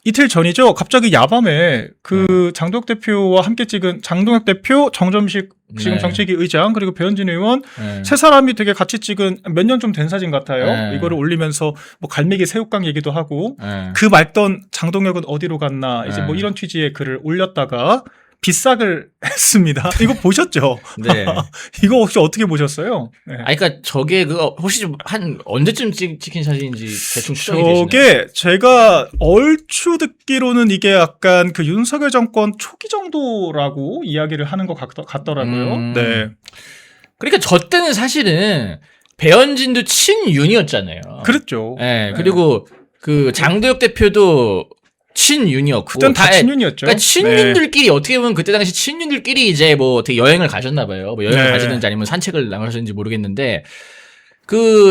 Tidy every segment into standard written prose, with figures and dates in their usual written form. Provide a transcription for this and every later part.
이틀 전이죠. 갑자기 야밤에 그 장동혁 대표와 함께 찍은 장동혁 대표, 정점식 지금 네. 정책위 의장 그리고 배현진 의원 네. 세 사람이 되게 같이 찍은 몇 년 좀 된 사진 같아요. 네. 이거를 올리면서 뭐 갈매기 새우깡 얘기도 하고 네. 그 맑던 장동혁은 어디로 갔나 이제 네. 뭐 이런 취지의 글을 올렸다가 비싹을 했습니다. 이거 보셨죠? 네. 이거 혹시 어떻게 보셨어요? 네. 아니, 그니까 저게 혹시 좀 한 언제쯤 찍힌 사진인지 대충 추정이 되시나요? 저게 제가 얼추 듣기로는 이게 약간 그 윤석열 정권 초기 정도라고 이야기를 하는 것 같더라고요. 네. 그러니까 저 때는 사실은 배현진도 친윤이었잖아요. 그랬죠. 네. 그리고 그 장도혁 대표도 친윤이었고. 그땐 다 친윤이었죠. 그러니까 친윤들끼리 어떻게 보면 그때 당시 친윤들끼리 이제 뭐 되게 여행을 가셨나 봐요. 뭐 여행을 네. 가시는지 아니면 산책을 나가셨는지 모르겠는데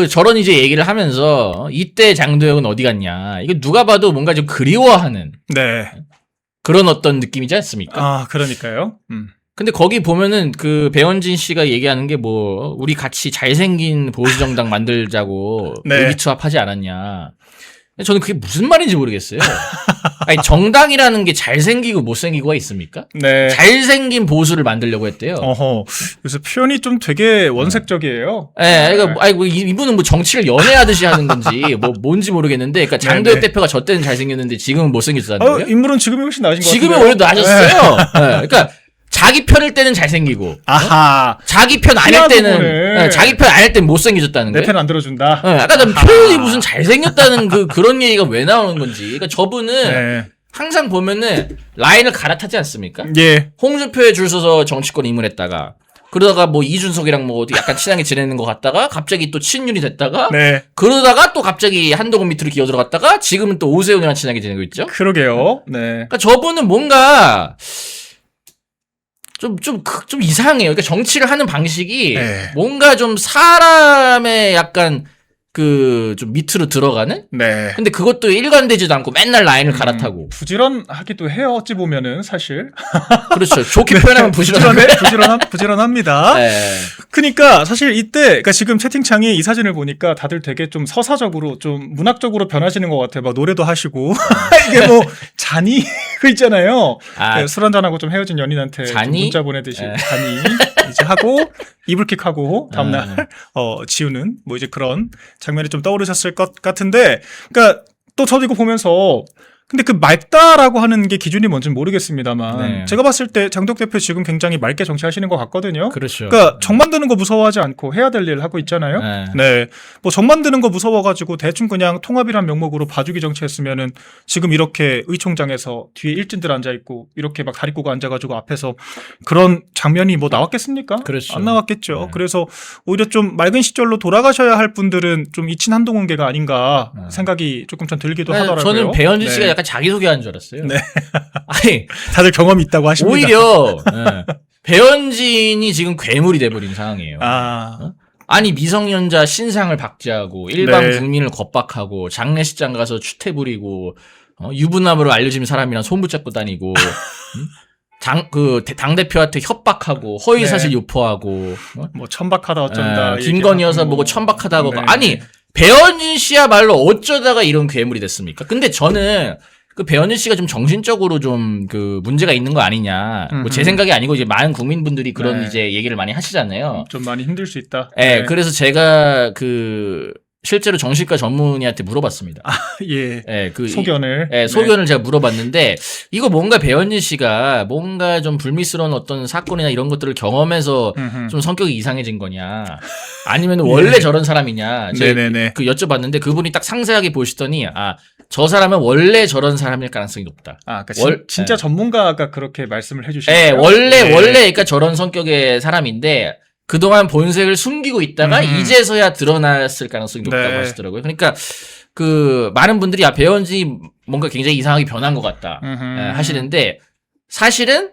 저런 이제 얘기를 하면서 이때 장도혁은 어디 갔냐. 이거 누가 봐도 뭔가 좀 그리워하는 네. 그런 어떤 느낌이지 않습니까? 아, 그러니까요. 근데 거기 보면은 그 배현진 씨가 얘기하는 게 뭐 우리 같이 잘생긴 보수 정당 만들자고 네. 의기투합하지 않았냐. 저는 그게 무슨 말인지 모르겠어요. 아니 정당이라는 게 잘생기고 못생기고가 있습니까? 네. 잘생긴 보수를 만들려고 했대요. 어허. 그래서 표현이 좀 되게 원색적이에요. 예, 뭐 이분은 뭐 정치를 연애하듯이 하는 건지 뭔지 모르겠는데, 그러니까 장도혁 네네. 대표가 저 때는 잘생겼는데 지금은 못생겼다는 거예요? 인물은 지금이 훨씬 나으신 것 같아요. 지금은 원래 나아졌어요. 예, 그러니까 자기 편일 때는 잘생기고, 아하. 자기 편 아닐 때는, 부분을. 예, 자기 편 아닐 때는 못생겨졌다는 내 거예요. 편 안 들어준다. 예, 아까 난 표현이 무슨 잘생겼다는 그런 얘기가 왜 나오는 건지. 그러니까 저분은 네. 항상 보면은 라인을 갈아타지 않습니까? 예. 홍준표에 줄 서서 정치권 입문했다가, 그러다가 뭐 이준석이랑 뭐 약간 친하게 지내는 것 같다가 갑자기 또 친윤이 됐다가, 네. 그러다가 또 갑자기 한동훈 밑으로 기어 들어갔다가 지금은 또 오세훈이랑 친하게 지내고 있죠. 그러게요. 네. 그러니까 저분은 뭔가 좀 이상해요. 그러니까 정치를 하는 방식이 네. 뭔가 좀 사람의 약간 좀 밑으로 들어가는? 네. 근데 그것도 일관되지도 않고 맨날 라인을 갈아타고. 부지런하기도 해요. 어찌 보면은 사실. 그렇죠. 좋게 표현하면 부지런한 부지런합니다. 네. 그러니까 사실 이때 그러니까 지금 채팅창에 이 사진을 보니까 다들 되게 좀 서사적으로 좀 문학적으로 변하시는 것 같아요. 막 노래도 하시고 이게 뭐 잔이 그 있잖아요. 아, 네, 술 한잔하고 좀 헤어진 연인한테 좀 잔이? 문자 보내듯이 네. 잔이 이제 하고 이불킥하고 다음날 지우는 뭐 이제 그런 장면이 좀 떠오르셨을 것 같은데, 그러니까 또 저도 이거 보면서 근데 그 맑다라고 하는 게 기준이 뭔지는 모르겠습니다만 네. 제가 봤을 때 장덕 대표 지금 굉장히 맑게 정치하시는 것 같거든요. 그렇죠. 그러니까 정 만드는 거 무서워하지 않고 해야 될 일 하고 있잖아요. 네. 네. 뭐 정 만드는 거 무서워가지고 대충 그냥 통합이란 명목으로 봐주기 정치했으면은 지금 이렇게 의총장에서 뒤에 일진들 앉아있고 이렇게 막 다리 꼬고 앉아가지고 앞에서 그런 장면이 뭐 나왔겠습니까? 그렇죠. 안 나왔겠죠. 네. 그래서 오히려 좀 맑은 시절로 돌아가셔야 할 분들은 좀 이친 한동훈계가 아닌가 생각이 조금 전 들기도 하더라고요. 저는 배현진 씨가 네. 약간 자기소개하는 줄 알았어요. 네. 아니, 다들 경험이 있다고 하십니다. 오히려 배현진이 지금 괴물이 돼버린 상황이에요. 아니 미성년자 신상을 박제하고 일반 네. 국민을 겁박하고 장례식장 가서 추태 부리고 유부남으로 알려진 사람이랑 손 붙잡고 다니고 당대표한테 협박하고 허위사실 네. 유포하고 뭐 천박하다 어쩐다. 김건희 여사 얘기하고. 보고 천박하다 하고 네. 아니 배현진 씨야말로 어쩌다가 이런 괴물이 됐습니까? 근데 저는 그 배현진 씨가 좀 정신적으로 좀 문제가 있는 거 아니냐. 뭐 제 생각이 아니고 이제 많은 국민분들이 그런 네. 이제 얘기를 많이 하시잖아요. 좀 많이 힘들 수 있다. 네, 그래서 제가 실제로 정신과 전문의한테 물어봤습니다. 예. 네, 소견을. 네, 소견을 제가 물어봤는데 이거 뭔가 배현진 씨가 뭔가 좀 불미스러운 어떤 사건이나 이런 것들을 경험해서 좀 성격이 이상해진 거냐, 아니면 원래 저런 사람이냐. 네네네. 여쭤봤는데 그분이 딱 상세하게 보시더니 저 사람은 원래 저런 사람일 가능성이 높다. 그러니까 진짜 전문가가 그렇게 말씀을 해주시네요. 네, 원래 그러니까 저런 성격의 사람인데 그동안 본색을 숨기고 있다가 이제서야 드러났을 가능성이 높다고 네. 하시더라고요. 그러니까 많은 분들이 배현진이 뭔가 굉장히 이상하게 변한 것 같다 하시는데 사실은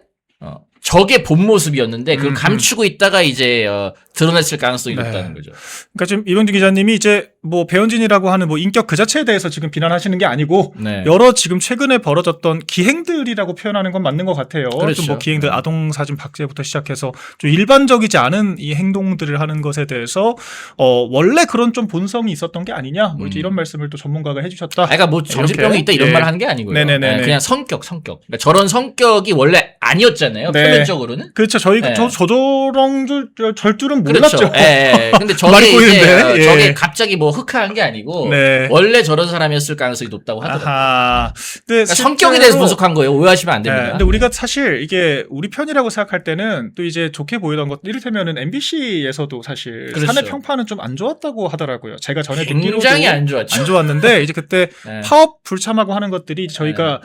저게 본 모습이었는데 그걸 음. 감추고 있다가 이제 드러냈을 가능성이 네. 높다는 거죠. 그러니까 지금 이병준 기자님이 이제 뭐 배현진이라고 하는 뭐 인격 그 자체에 대해서 지금 비난하시는 게 아니고 네. 여러 지금 최근에 벌어졌던 기행들이라고 표현하는 건 맞는 것 같아요. 그렇죠. 좀 뭐 기행들 아동 사진 박제부터 시작해서 좀 일반적이지 않은 이 행동들을 하는 것에 대해서 원래 그런 좀 본성이 있었던 게 아니냐 뭐 이제 이런 말씀을 또 전문가가 해주셨다. 그러니까 뭐 정신병이 있다 이런 예. 말을 하는 게 아니고요. 네네네네. 그냥 성격. 그러니까 저런 성격이 원래 아니었잖아요. 네. 표면적으로는. 그렇죠. 저희가 네. 저런 절 줄은 그렇죠. 몰랐죠. 예. 근데 말이 저게 이제 꼬이는데. 예. 저게 갑자기 뭐 흑화한 게 아니고 네. 원래 저런 사람이었을 가능성이 높다고 하더라고요. 아하. 근데 그러니까 성격에 대해서 분석한 거예요. 오해하시면 안 네, 됩니다. 근데 우리가 사실 이게 우리 편이라고 생각할 때는 또 이제 좋게 보이던 것, 이를테면은 MBC에서도 사실 그렇죠. 사내 평판은 좀 안 좋았다고 하더라고요. 제가 전에 듣기로도 굉장히 안 좋았죠. 안 좋았는데 이제 그때 네. 파업 불참하고 하는 것들이 저희가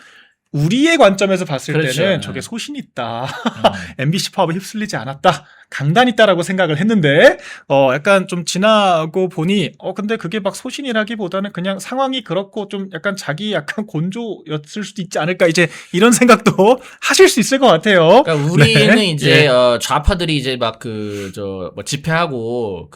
우리의 관점에서 봤을 그렇죠. 때는 저게 소신 있다. MBC 파업에 휩쓸리지 않았다. 강단 있다라고 생각을 했는데, 약간 좀 지나고 보니, 근데 그게 막 소신이라기보다는 그냥 상황이 그렇고 좀 약간 자기 약간 곤조였을 수도 있지 않을까. 이제 이런 생각도 하실 수 있을 것 같아요. 그러니까 우리는 네. 이제 예. 좌파들이 이제 막 뭐 집회하고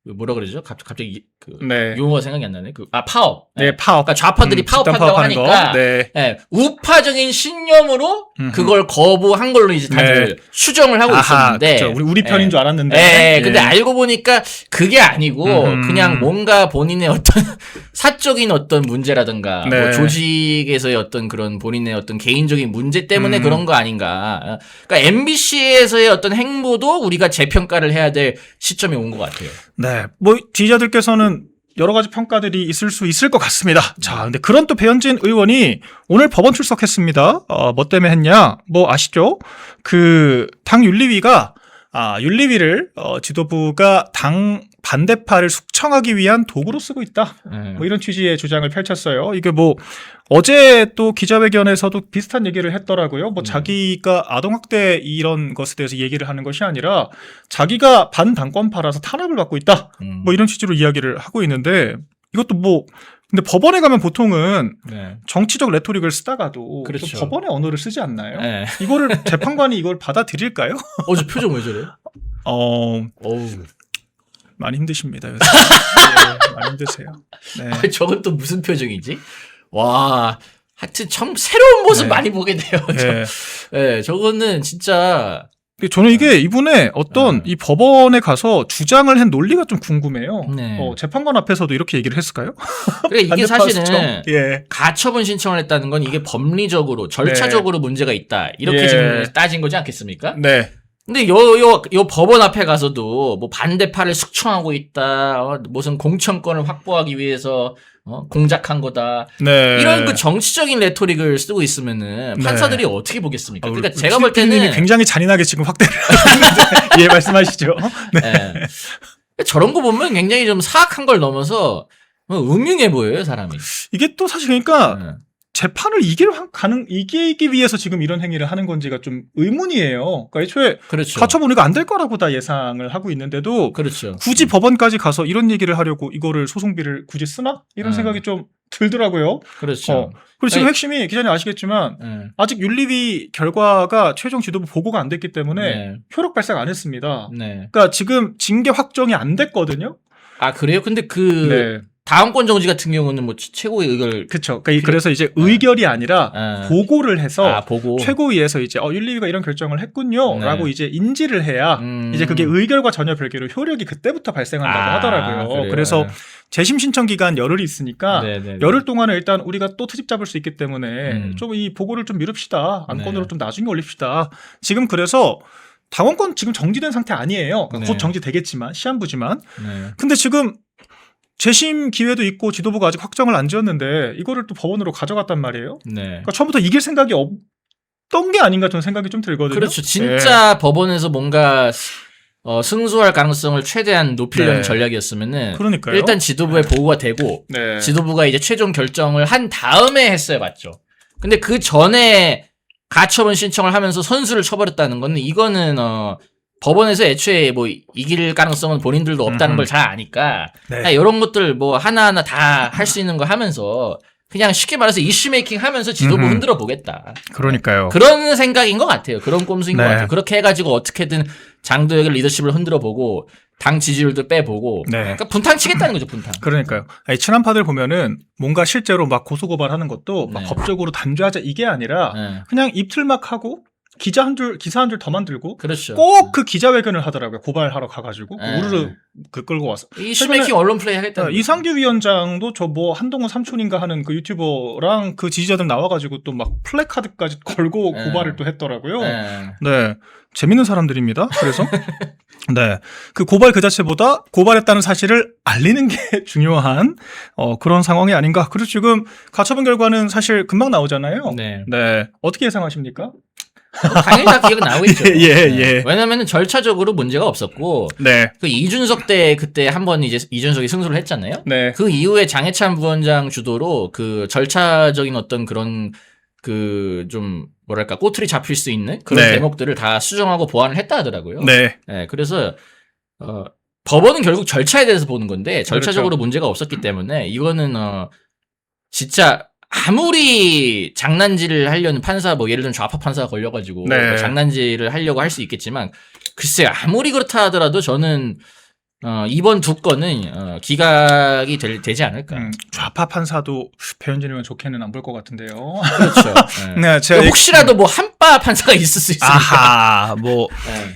뭐라 그러죠? 갑자기 네. 용어가 생각이 안 나네. 파업. 네, 파업. 그러니까 좌파들이 집단 파업한다고 파업하는 하니까 거. 네. 예, 우파적인 신념으로 음흠. 그걸 거부한 걸로 이제 다들 네. 추정을 하고 있었는데. 그렇죠. 우리 편인 예. 줄 알았는데. 예, 근데 알고 보니까 그게 아니고 그냥 뭔가 본인의 어떤 사적인 어떤 문제라든가 네. 뭐 조직에서의 어떤 그런 본인의 어떤 개인적인 문제 때문에 그런 거 아닌가. 그러니까 MBC에서의 어떤 행보도 우리가 재평가를 해야 될 시점이 온 것 같아요. 네. 뭐, 지지자들께서는 여러 가지 평가들이 있을 수 있을 것 같습니다. 자, 근데 그런 또 배현진 의원이 오늘 법원 출석했습니다. 뭐 때문에 했냐? 뭐 아시죠? 당 윤리위가, 윤리위를, 지도부가 당 반대파를 숙청하기 위한 도구로 쓰고 있다. 뭐 이런 취지의 주장을 펼쳤어요. 이게 뭐, 어제 또 기자회견에서도 비슷한 얘기를 했더라고요. 뭐 자기가 아동학대 이런 것에 대해서 얘기를 하는 것이 아니라 자기가 반당권파라서 탄압을 받고 있다. 뭐 이런 취지로 이야기를 하고 있는데 이것도 뭐 근데 법원에 가면 보통은 네. 정치적 레토릭을 쓰다가도 그렇죠. 또 법원의 언어를 쓰지 않나요? 네. 이거를 재판관이 이걸 받아들일까요? 저 표정 왜 저래요? 어우, 많이 힘드십니다. 요새. 네, 많이 힘드세요. 네. 저건 또 무슨 표정이지? 와, 하여튼 참 새로운 모습 네. 많이 보게 돼요. 네. 저거는 진짜 근데 저는 이게 이분의 어떤 이 법원에 가서 주장을 한 논리가 좀 궁금해요. 네. 재판관 앞에서도 이렇게 얘기를 했을까요? 그러니까 이게 반대파 사실은 수청? 예. 가처분 신청을 했다는 건 이게 법리적으로 절차적으로 문제가 있다 이렇게 예. 지금 따진 거지 않겠습니까? 네. 근데 요 법원 앞에 가서도 뭐 반대파를 숙청하고 있다, 무슨 공천권을 확보하기 위해서 공작한 거다. 네. 이런 그 정치적인 레토릭을 쓰고 있으면은 판사들이 어떻게 보겠습니까? 그러니까 우리 제가 볼 때는 PD님이 굉장히 잔인하게 지금 확대를 하는데 예, 말씀하시죠. 네. 저런 거 보면 굉장히 좀 사악한 걸 넘어서 음흉해 보여요, 사람이. 이게 또 사실 그러니까 네. 재판을 이기기 위해서 지금 이런 행위를 하는 건지가 좀 의문이에요. 그러니까 애초에 그렇죠. 가처분 우리가 안 될 거라고 다 예상을 하고 있는데도 그렇죠. 굳이 법원까지 가서 이런 얘기를 하려고 이거를 소송비를 굳이 쓰나? 이런 생각이 좀 들더라고요. 그렇죠. 그리고 지금 아니, 핵심이 기자님 아시겠지만 네. 아직 윤리위 결과가 최종 지도부 보고가 안 됐기 때문에 네. 효력 발생 안 했습니다. 네. 그러니까 지금 징계 확정이 안 됐거든요. 그래요? 근데 네. 다음권 정지 같은 경우는 뭐 최고의 의결. 그렇죠. 그러니까 그래서 이제 의결이 아니라 보고를 해서 보고. 최고위에서 이제 윤리위가 이런 결정을 했군요라고 네. 이제 인지를 해야 이제 그게 의결과 전혀 별개로 효력이 그때부터 발생한다고 하더라고요. 그래요? 그래서 재심 신청 기간 열흘이 있으니까 네네네. 열흘 동안은 일단 우리가 또 트집 잡을 수 있기 때문에 좀 이 보고를 좀 미룹시다. 안건으로 네. 좀 나중에 올립시다. 지금 그래서 당원권 지금 정지된 상태 아니에요. 네. 곧 정지되겠지만 시한부지만. 네. 근데 지금 재심 기회도 있고 지도부가 아직 확정을 안 지었는데 이거를 또 법원으로 가져갔단 말이에요. 네. 그러니까 처음부터 이길 생각이 없던 게 아닌가 저는 생각이 좀 들거든요. 그렇죠. 진짜 법원에서 뭔가 승소할 가능성을 최대한 높이려는 네. 전략이었으면은 그러니까요. 일단 지도부에 보고가 되고 네. 지도부가 이제 최종 결정을 한 다음에 했어야 맞죠. 근데 그 전에 가처분 신청을 하면서 선수를 쳐버렸다는 거는 이거는 법원에서 애초에 뭐 이길 가능성은 본인들도 없다는 걸 잘 아니까 네. 이런 것들 뭐 하나하나 다 할 수 있는 거 하면서 그냥 쉽게 말해서 이슈 메이킹 하면서 지도부 흔들어 보겠다. 그러니까요. 그런 생각인 것 같아요. 그런 꼼수인 것 네. 같아요. 그렇게 해가지고 어떻게든 장도혁의 리더십을 흔들어 보고 당 지지율도 빼보고 네. 그러니까 분탕 치겠다는 거죠. 분탕. 그러니까요. 아니, 친한파들 보면은 뭔가 실제로 막 고소고발하는 것도 막 네. 법적으로 단죄하자 이게 아니라 네. 그냥 입틀막 하고 기사 한 줄 더 만들고 그렇죠. 꼭 그 기자회견을 하더라고요. 고발하러 가가지고 네. 우르르 끌고 와서. 이슈 메이킹 언론 플레이 하겠다는 거죠. 이상규 위원장도 저 뭐 한동훈 삼촌인가 하는 그 유튜버랑 그 지지자들 나와가지고 또 막 플래카드까지 걸고 네. 고발을 또 했더라고요. 네. 네. 재밌는 사람들입니다. 그래서. 네. 그 고발 그 자체보다 고발했다는 사실을 알리는 게 중요한, 그런 상황이 아닌가. 그리고 지금 가처분 결과는 사실 금방 나오잖아요. 네. 네. 어떻게 예상하십니까? 당연히 다 기억은 나오겠죠. 예, 예. 왜냐면은 절차적으로 문제가 없었고 네. 그 이준석 때 그때 한번 이제 이준석이 승소를 했잖아요. 네. 그 이후에 장해찬 부원장 주도로 그 절차적인 어떤 그런 그 좀 뭐랄까 꼬투리 잡힐 수 있는 그런 네. 대목들을 다 수정하고 보완을 했다 하더라고요. 네. 네, 그래서 법원은 결국 절차에 대해서 보는 건데 절차적으로 그렇죠. 문제가 없었기 때문에 이거는 진짜 아무리 장난질을 하려는 판사 뭐 예를 들면 좌파 판사가 걸려가지고 네. 뭐 장난질을 하려고 할 수 있겠지만 글쎄 아무리 그렇다 하더라도 저는 이번 두 건은 기각이 되지 않을까. 좌파 판사도 배현진 의원 좋게는 안 볼 것 같은데요. 그렇죠. 네. 네, 제가 혹시라도 뭐 한바 판사가 있을 수 있으니까. 아하, 뭐 네.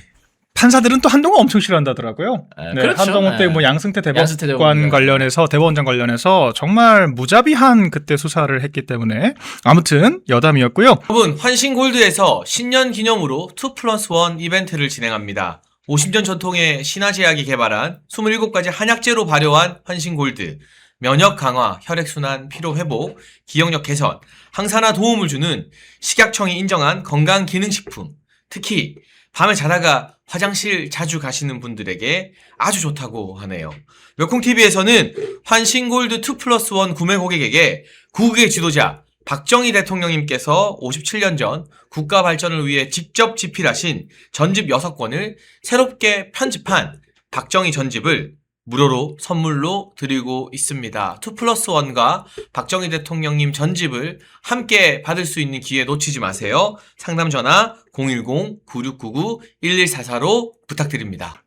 판사들은 또 한동훈 엄청 싫어한다더라고요. 네, 그렇죠. 한동훈 때 네. 뭐 양승태 양승태 대법관 관련해서 대법원장 관련해서 정말 무자비한 그때 수사를 했기 때문에 아무튼 여담이었고요. 여러분, 환신골드에서 신년 기념으로 2+1 이벤트를 진행합니다. 50년 전통의 신화제약이 개발한 27가지 한약재로 발효한 환신골드. 면역 강화, 혈액순환, 피로회복, 기억력 개선, 항산화 도움을 주는 식약청이 인정한 건강기능식품. 특히 밤에 자다가 화장실 자주 가시는 분들에게 아주 좋다고 하네요. 멸콩TV에서는 환신골드 2+1 구매 고객에게 구국의 지도자 박정희 대통령님께서 57년 전 국가 발전을 위해 직접 집필하신 전집 6권을 새롭게 편집한 박정희 전집을 무료로 선물로 드리고 있습니다. 2+1과 박정희 대통령님 전집을 함께 받을 수 있는 기회 놓치지 마세요. 상담 전화 010-9699-1144로 부탁드립니다.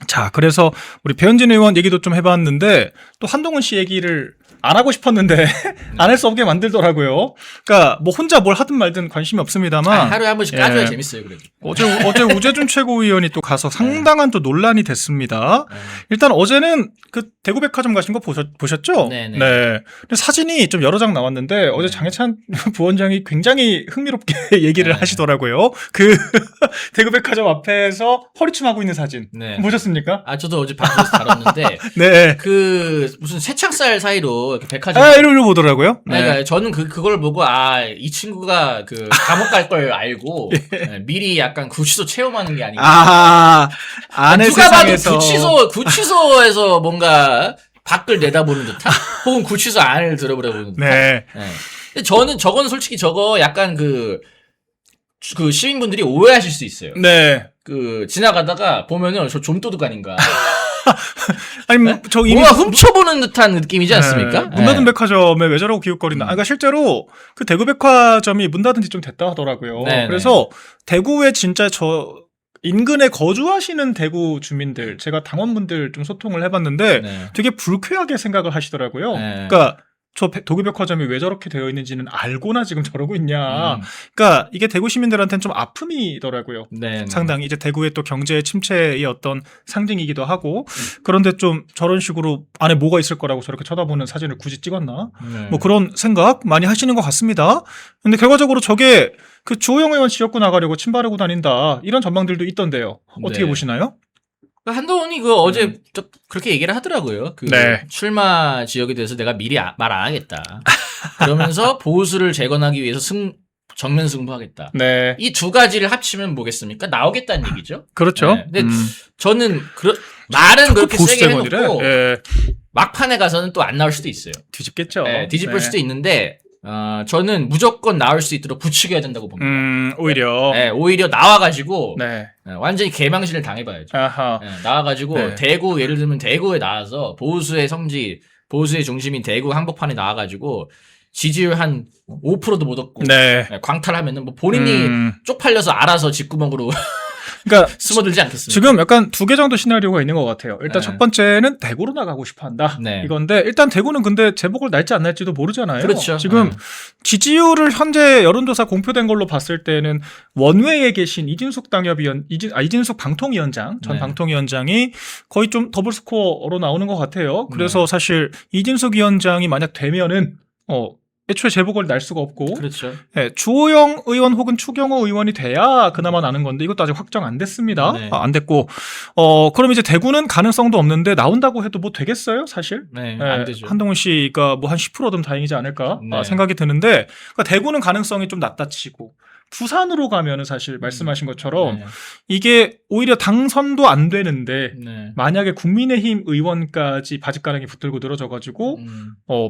자, 그래서 우리 배현진 의원 얘기도 좀 해봤는데 또 한동훈 씨 얘기를 안 하고 싶었는데 안 할 수 없게 만들더라고요. 그러니까 뭐 혼자 뭘 하든 말든 관심이 없습니다만 하루에 한 번씩 까줘야 재밌어요. 그래도. 어제 우재준 최고위원이 또 가서 상당한 또 논란이 됐습니다. 네. 일단 어제는 그 대구백화점 가신 거 보셨죠? 네네. 네. 근데 사진이 좀 여러 장 나왔는데 어제 장해찬 부원장이 굉장히 흥미롭게 얘기를 네. 하시더라고요. 그 대구백화점 앞에서 허리춤하고 있는 사진 네. 보셨습니까? 아 저도 어제 방송에서 다뤘는데 네. 그 무슨 새창살 사이로 이렇게 백화점. 이러려 보더라고요. 네. 그러니까 저는 그걸 보고 이 친구가 그 감옥 갈 걸 알고 네, 미리 약간 구치소 체험하는 게 아닌가. 안의 누가 봐도 세상에서 구치소에서 뭔가 밖을 내다보는 듯한 혹은 구치소 안을 들어보는 듯한. 네. 네. 근데 저거는 솔직히 저거 약간 그 시민분들이 오해하실 수 있어요. 네. 그 지나가다가 보면은 저 좀도둑 아닌가. 아니 네? 저 이미 뭔가 훔쳐보는 듯한 느낌이지 않습니까? 문 닫은 네. 백화점에 왜 저러고 기웃거린다. 그러니까 실제로 그 대구 백화점이 문 닫은 지 좀 됐다 하더라고요. 네, 그래서 대구에 진짜 인근에 거주하시는 대구 주민들, 제가 당원분들 좀 소통을 해봤는데 네. 되게 불쾌하게 생각을 하시더라고요. 네. 그러니까 저 도구 백화점이 왜 저렇게 되어 있는지는 알고나 지금 저러고 있냐. 음. 그러니까 이게 대구 시민들한테는 좀 아픔이더라고요. 네. 상당히 이제 대구의 또 경제 침체의 어떤 상징이기도 하고 그런데 좀 저런 식으로 안에 뭐가 있을 거라고 저렇게 쳐다보는 사진을 굳이 찍었나 네. 뭐 그런 생각 많이 하시는 것 같습니다. 근데 결과적으로 저게 그 주호영 의원 지역구 나가려고 침 바르고 다닌다 이런 전망들도 있던데요. 어떻게 네. 보시나요? 한동훈이 어제 그렇게 얘기를 하더라고요. 네. 출마 지역에 대해서 내가 미리 말 안 하겠다. 그러면서 보수를 재건하기 위해서 정면 승부하겠다. 네. 이 두 가지를 합치면 뭐겠습니까? 나오겠다는 얘기죠. 그렇죠. 네. 근데 저는 말은 그렇게 보수 세게 재건이래? 해놓고 예. 막판에 가서는 또 안 나올 수도 있어요. 뒤집겠죠. 네, 뒤집을 네. 수도 있는데 저는 무조건 나올 수 있도록 부추겨야 된다고 봅니다. 오히려. 네, 오히려 나와가지고 네. 완전히 개망신을 당해봐야죠. 아하. 네, 나와가지고 네. 대구 예를 들면 대구에 나와서 보수의 성지, 보수의 중심인 대구 한복판에 나와가지고 지지율 한 5%도 못 얻고 네. 광탈하면은 뭐 본인이 쪽팔려서 알아서 뒷구멍으로 그러니까 숨어들지 않겠습니까? 지금 약간 두 개 정도 시나리오가 있는 것 같아요. 일단 네. 첫 번째는 대구로 나가고 싶어 한다. 네. 이건데 일단 대구는 근데 재보궐 날지 안 날지도 모르잖아요. 그렇죠. 지금 네. 지지율을 현재 여론조사 공표된 걸로 봤을 때는 원외에 계신 이진숙 이진숙 방통위원장 전 네. 방통위원장이 거의 좀 더블 스코어로 나오는 것 같아요. 그래서 사실 이진숙 위원장이 만약 되면은 애초에 재보궐 날 수가 없고 그렇죠. 네, 주호영 의원 혹은 추경호 의원이 돼야 그나마 나는 건데 이것도 아직 확정 안 됐습니다. 네. 안 됐고 그럼 이제 대구는 가능성도 없는데 나온다고 해도 뭐 되겠어요, 사실? 네, 네, 안 되죠. 한동훈 씨가 뭐 한 10%든 다행이지 않을까 네. 생각이 드는데 그러니까 대구는 가능성이 좀 낮다 치고 부산으로 가면은 사실 말씀하신 것처럼 네. 이게 오히려 당선도 안 되는데 네. 만약에 국민의힘 의원까지 바짓가랑이 붙들고 늘어져가지고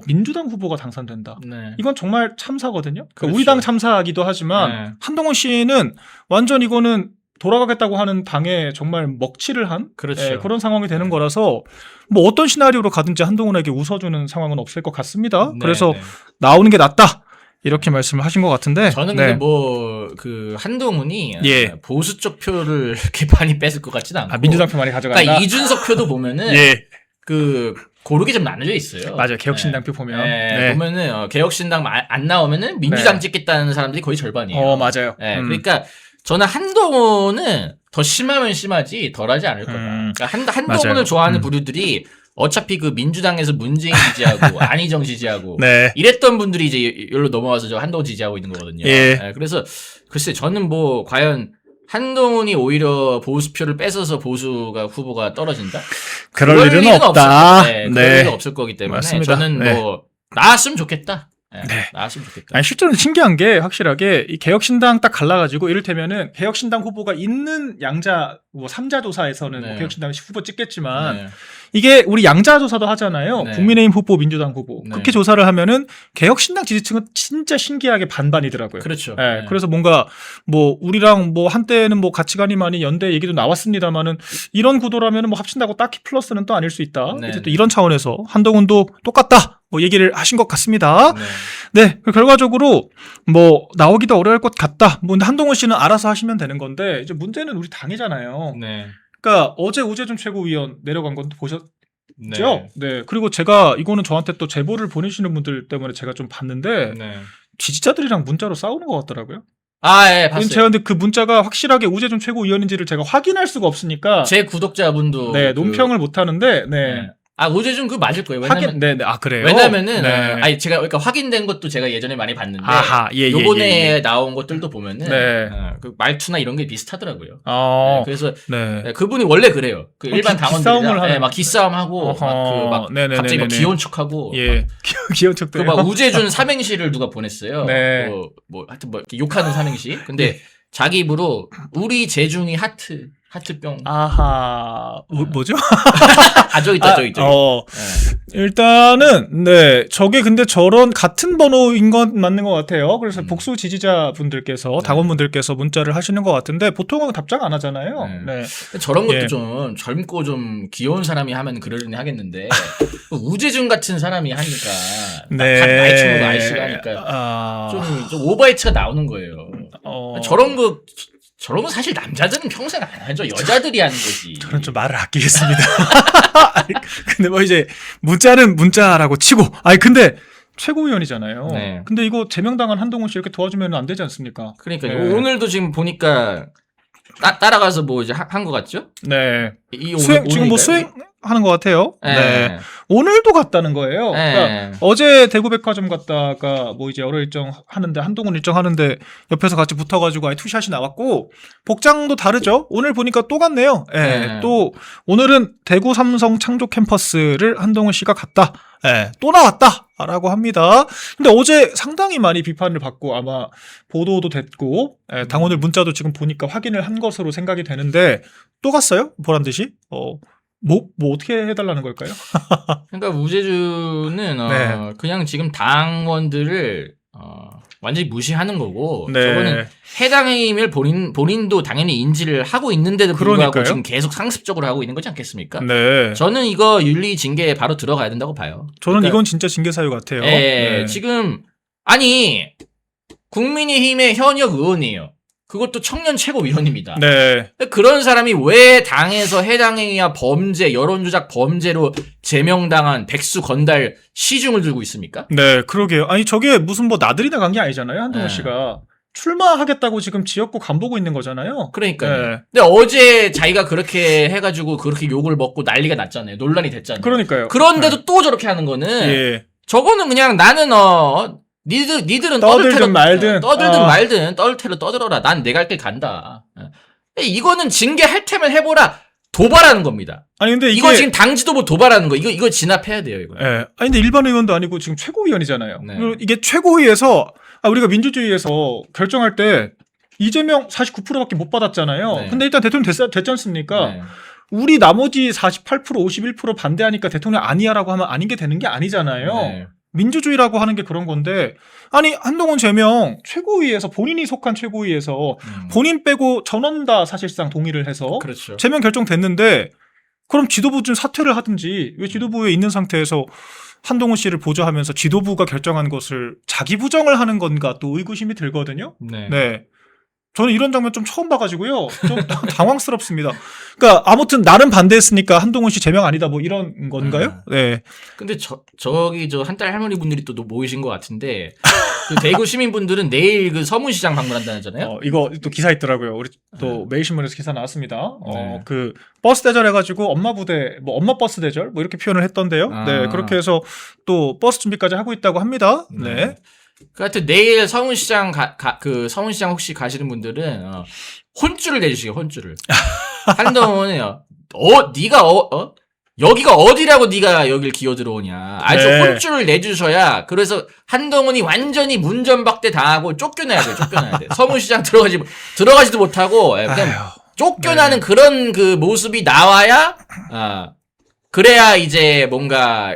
민주당 후보가 당선된다. 네. 이건 정말 참사거든요. 그러니까 그렇죠. 우리 당 참사이기도 하지만 네. 한동훈 씨는 완전 이거는 돌아가겠다고 하는 당에 정말 먹칠을 한 그렇죠. 그런 상황이 되는 거라서 뭐 어떤 시나리오로 가든지 한동훈에게 웃어주는 상황은 없을 것 같습니다. 네, 그래서 네. 나오는 게 낫다 이렇게 말씀을 하신 것 같은데 저는 네. 근데 뭐 그 한동훈이 예. 보수 쪽 표를 이렇게 많이 뺏을 것 같지는 않고 민주당 표 많이 가져간다. 그러니까 이준석 표도 보면은 예. 그 고르게 좀 나눠져 있어요. 맞아요. 개혁신당 표 보면. 네. 네. 보면은 개혁신당 안 나오면은 민주당 네. 찍겠다는 사람들이 거의 절반이에요. 맞아요. 네. 그러니까 저는 한동훈은 더 심하면 심하지 덜하지 않을 거다. 그러니까 한동훈을 맞아요. 좋아하는 부류들이 어차피 그 민주당에서 문재인 지지하고 안희정 지지하고 네. 이랬던 분들이 이제 여기로 넘어와서 저 한동훈 지지하고 있는 거거든요. 예. 네, 그래서 글쎄 저는 뭐 과연 한동훈이 오히려 보수표를 뺏어서 보수가 후보가 떨어진다? 그럴 일은 없다. 없을 네, 그럴 일은 없을 거기 때문에 맞습니다. 저는 네. 뭐 나왔으면 좋겠다. 네, 네. 나왔으면 좋겠다. 아니 실제로 신기한 게 확실하게 이 개혁신당 딱 갈라가지고 이를테면은 개혁신당 후보가 있는 양자 뭐 3자조사에서는 네. 뭐 개혁신당 후보 찍겠지만 네. 이게 우리 양자조사도 하잖아요. 네. 국민의힘 후보, 민주당 후보 네. 그렇게 조사를 하면은 개혁신당 지지층은 진짜 신기하게 반반이더라고요. 그렇죠. 네, 네. 그래서 뭔가 뭐 우리랑 뭐 한때는 뭐 가치관이 많이 연대 얘기도 나왔습니다만은 이런 구도라면은 뭐 합친다고 딱히 플러스는 또 아닐 수 있다. 네, 이제 또 네. 이런 차원에서 한동훈도 똑같다. 뭐 얘기를 하신 것 같습니다. 네. 네, 결과적으로 뭐 나오기도 어려울 것 같다. 뭐 근데 한동훈 씨는 알아서 하시면 되는 건데 이제 문제는 우리 당이잖아요. 네. 그러니까 어제 오재준 최고위원 내려간 건 보셨죠? 네. 네. 그리고 제가 이거는 저한테 또 제보를 보내시는 분들 때문에 제가 좀 봤는데 네. 지지자들이랑 문자로 싸우는 것 같더라고요. 아, 예, 봤어요. 제가 근데 그 문자가 확실하게 우재준 최고위원인지를 제가 확인할 수가 없으니까 제 구독자분도 네, 그- 논평을 못 하는데 네. 네. 아, 오재준 그 맞을 거예요. 왜냐면 확인 네, 그래요. 왜냐면은 네. 아니 제가 그러니까 확인된 것도 제가 예전에 많이 봤는데 아하, 예, 요번에 나온 것들도 보면은 네. 그 말투나 이런 게 비슷하더라고요. 네, 어. 그래서 네. 네, 그분이 원래 그래요. 그 일반 기싸움을 당원들이랑 하는- 네, 막 기싸움하고 어허. 막 네네네네네. 갑자기 막 귀여운 척하고 예. 귀여운 척도 그 막 우재준 삼행시를 누가 보냈어요. 네. 하여튼 뭐 이렇게 욕하는 삼행시. 근데 자기 입으로 우리 재중이 하트병. 아하. 뭐죠? 저기 있다, 저기 있다. 네. 일단은 네 저게 근데 저런 같은 번호인 건 맞는 것 같아요. 그래서 복수 지지자분들께서 당원분들께서 문자를 하시는 것 같은데 보통은 답장 안 하잖아요. 네. 네. 저런 것도 예. 좀 젊고 좀 귀여운 사람이 하면 그러려니 하겠는데 우재준 같은 사람이 하니까 나이 친구가 아이씨가 하니까 좀 오버헤이트가 나오는 거예요. 저런 거 사실 남자들은 평생 안 하죠. 여자들이 하는 거지. 저는 좀 말을 아끼겠습니다. 근데 뭐 이제 문자는 문자라고 치고 근데 최고위원이잖아요. 네. 근데 이거 제명당한 한동훈 씨 이렇게 도와주면 안 되지 않습니까? 그러니까요. 네. 오늘도 지금 보니까 따라가서 뭐 이제 한 거 같죠? 네. 이 지금 뭐 수행하는 것 같아요. 네. 오늘도 갔다는 거예요. 네. 그러니까 어제 대구백화점 갔다가 뭐 이제 여러 일정 하는데 한동훈 일정 하는데 옆에서 같이 붙어가지고 아예 투샷이 나왔고 복장도 다르죠. 오늘 보니까 또 갔네요. 네. 또 오늘은 대구 삼성 창조 캠퍼스를 한동훈 씨가 갔다. 또 나왔다라고 합니다. 근데 어제 상당히 많이 비판을 받고 아마 보도도 됐고 당원들 문자도 지금 보니까 확인을 한 것으로 생각이 되는데 또 갔어요? 보란 듯이? 뭐 어떻게 해달라는 걸까요? 그러니까 우재준은 네. 그냥 지금 당원들을 완전히 무시하는 거고 네. 저거는 해당임을 본인도 당연히 인지를 하고 있는데도 불구하고 그러니까요. 지금 계속 상습적으로 하고 있는 거지 않겠습니까? 네. 저는 이거 윤리 징계에 바로 들어가야 된다고 봐요. 저는 그러니까 이건 진짜 징계 사유 같아요. 예, 네. 지금 아니 국민의힘의 현역 의원이에요. 그것도 청년 최고위원입니다. 네. 그런 사람이 왜 당에서 해당 행위와 범죄, 여론조작 범죄로 제명당한 백수 건달 시중을 들고 있습니까? 네, 그러게요. 아니, 저게 무슨 뭐 나들이 나간 게 아니잖아요, 한동훈 네. 씨가. 출마하겠다고 지금 지역구 간보고 있는 거잖아요. 그러니까요. 네. 근데 어제 자기가 그렇게 해가지고 그렇게 욕을 먹고 난리가 났잖아요. 논란이 됐잖아요. 그러니까요. 그런데도 또 저렇게 하는 거는 예. 저거는 그냥 나는 니들은 떠들든 말든. 떠들든 말든 떠들테로 떠들어라. 난 내 갈 길 간다. 이거는 징계할 테면 해보라. 도발하는 겁니다. 아니, 근데 이게. 이거 지금 당 지도부 도발하는 거. 이거 진압해야 돼요. 이거. 예. 아니, 근데 일반 의원도 아니고 지금 최고위원이잖아요. 네. 그리고 이게 최고위에서, 우리가 민주주의에서 결정할 때 이재명 49%밖에 못 받았잖아요. 네. 근데 일단 대통령 됐지 않습니까? 네. 우리 나머지 48%, 51% 반대하니까 대통령 아니야라고 하면 아닌 게 되는 게 아니잖아요. 네. 민주주의라고 하는 게 그런 건데, 아니, 한동훈 제명 최고위에서 본인이 속한 최고위에서 본인 빼고 전원 다 사실상 동의를 해서 그렇죠. 제명 결정됐는데, 그럼 지도부 좀 사퇴를 하든지, 왜 지도부에 있는 상태에서 한동훈 씨를 보좌하면서 지도부가 결정한 것을 자기 부정을 하는 건가 또 의구심이 들거든요. 네. 네. 저는 이런 장면 좀 처음 봐가지고요. 좀 당황스럽습니다. 그러니까 아무튼 나는 반대했으니까 한동훈 씨 제명 아니다 뭐 이런 건가요? 네. 근데 저기 한 달 할머니 분들이 또 모이신 것 같은데 그 대구 시민분들은 내일 그 서문시장 방문한다잖아요. 이거 또 기사 있더라고요. 우리 또 매일신문에서 기사 나왔습니다. 네. 그 버스 대절 해가지고 엄마 부대, 뭐 엄마 버스 대절 뭐 이렇게 표현을 했던데요. 아. 네. 그렇게 해서 또 버스 준비까지 하고 있다고 합니다. 네. 하여튼 내일 서문시장 그 서문시장 혹시 가시는 분들은 혼쭐을 내주시게 혼쭐을. 한동훈은요. 네가 여기가 어디라고 네가 여길 기어 들어오냐. 아주 네. 혼쭐을 내주셔야. 그래서 한동훈이 완전히 문전박대 당하고 쫓겨나야 돼. 쫓겨나야 돼. 서문시장 들어가지도 못하고 그냥 아휴, 쫓겨나는 네. 그런 그 모습이 나와야 그래야 이제 뭔가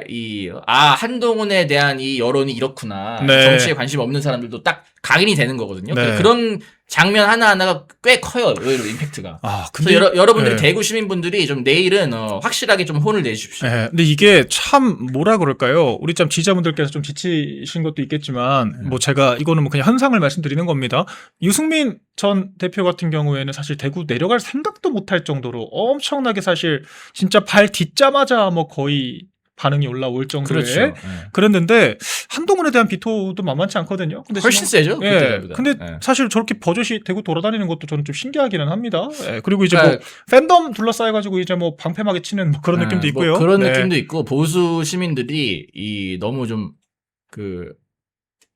한동훈에 대한 이 여론이 이렇구나. 네. 정치에 관심 없는 사람들도 딱 각인이 되는 거거든요. 네. 그런 장면 하나하나가 꽤 커요. 의외로 임팩트가. 근데 그래서 여러분들이 네. 대구 시민분들이 좀 내일은 확실하게 좀 혼을 내주십시오. 네, 근데 이게 참 뭐라 그럴까요? 우리 참 지지자분들께서 좀 지치신 것도 있겠지만 뭐 제가 이거는 뭐 그냥 현상을 말씀드리는 겁니다. 유승민 전 대표 같은 경우에는 사실 대구 내려갈 생각도 못할 정도로 엄청나게 사실 진짜 발 딛자마자 뭐 거의 반응이 올라올 정도의 그렇죠. 네. 그랬는데 한동훈에 대한 비토도 만만치 않거든요. 근데 훨씬 지금- 세죠. 예. 그때보다. 근데 예. 사실 저렇게 버젓이 대구 돌아다니는 것도 저는 좀 신기하기는 합니다. 예. 그리고 이제 그러니까 뭐 팬덤 둘러싸여가지고 이제 뭐 방패막이 치는 뭐 그런 느낌도 있고요. 뭐 그런 네. 느낌도 있고 보수 시민들이 너무 좀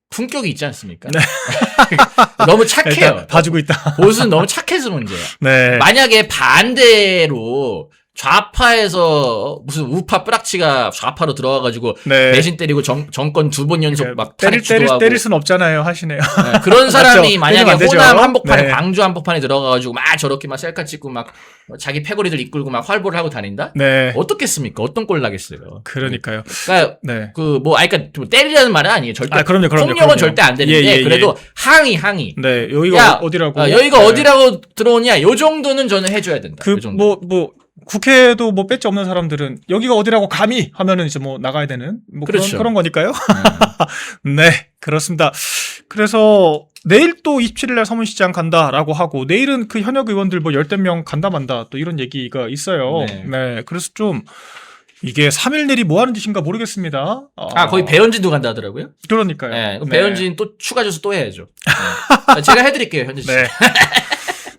품격이 있지 않습니까? 너무 착해요. 일단 봐주고 있다. 보수는 너무 착해서 문제야. 네. 만약에 반대로 좌파에서 무슨 우파 뿌락치가 좌파로 들어와가지고 네. 대신 때리고 정권 2번 연속 막 탄핵 주도하고 때릴 순 없잖아요. 하시네요. 네, 그런 사람이 맞죠? 만약에 때리면 안 되죠. 호남 한복판에 네. 광주 한복판에 들어가가지고 막 저렇게 막 셀카 찍고 막 자기 패거리들 이끌고 막 활보를 하고 다닌다? 네. 어떻겠습니까? 어떤 꼴 나겠어요? 그러니까요. 그러니까 네. 그러니까 뭐 때리라는 말은 아니에요. 절대 그럼요. 폭력은 절대 안 되는데 예, 예, 예. 그래도 항의. 네. 여기가 야, 어디라고? 여기가 네. 어디라고 들어오냐? 요 정도는 저는 해줘야 된다. 요 정도. 뭐 국회도 뭐 배지 없는 사람들은 여기가 어디라고 감히 하면은 이제 뭐 나가야 되는 뭐 그렇죠. 그런 거니까요. 네, 그렇습니다. 그래서 내일 또 27일 날 서문시장 간다라고 하고 내일은 그 현역 의원들 뭐 10대 명 간다 만다 또 이런 얘기가 있어요. 네. 네, 그래서 좀 이게 3일 내리 뭐 하는 짓인가 모르겠습니다. 거기 배현진도 간다 하더라고요. 그러니까요. 네, 그럼 네. 배현진 또 추가 줘서 또 해야죠. 네. 제가 해드릴게요, 현진 씨. 네.